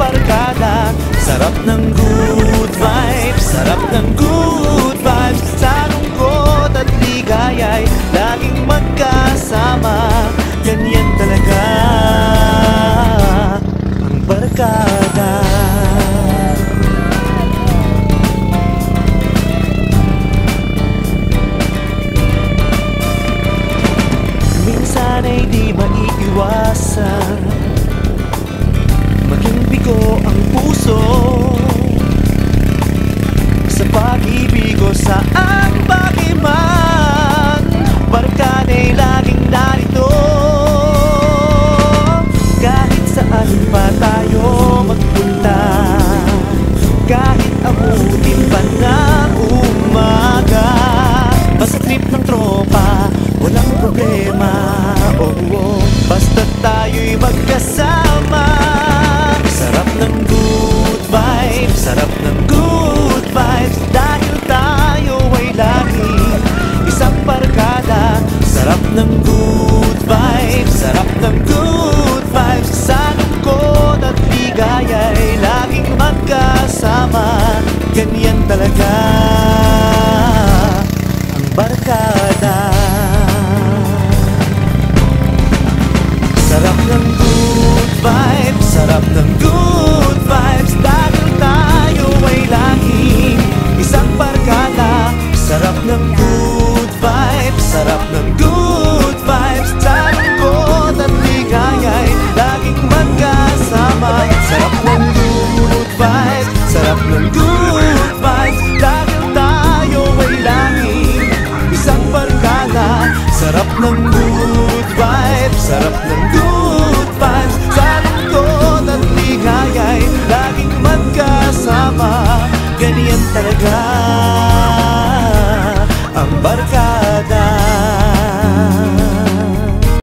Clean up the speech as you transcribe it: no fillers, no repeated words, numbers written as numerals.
barkada. Sarap ng good vibes, sarap ng good vibes. Sa lungkot at ligaya'y laging magkasama. Ganyan talaga ang barkada. Minsan ay di maiiwasan maging bigo ang puso sa pag-ibig o saan bagay man. Barkada'y laging narito kahit saan pa tayo magpunta. Kahit abutin pa ng umaga, basta trip ng tropa, walang problema. Basta tayo'y magkasama. Sarap ng good vibes, sarap ng good vibes. Dahil tayo ay laging isang barkada. Sarap ng good vibes, sarap ng good vibes. Sa lungkot at ligaya'y laging magkasama. Ganyan talaga ang barkada. Sarap ng good vibes, sarap ng good vibes. Dahil tayo ay laging isang barkada. Sarap ng good vibes, sarap ng good vibes. Sa lungkot at ligaya'y laging magkasama. Sarap ng good vibes, sarap ng good vibes. Dahil tayo ay laging isang barkada. Sarap ng good vibes, sarap ng good vibes. Sa lungkot at ligaya'y laging magkasama. Ganyan talaga ang barkada.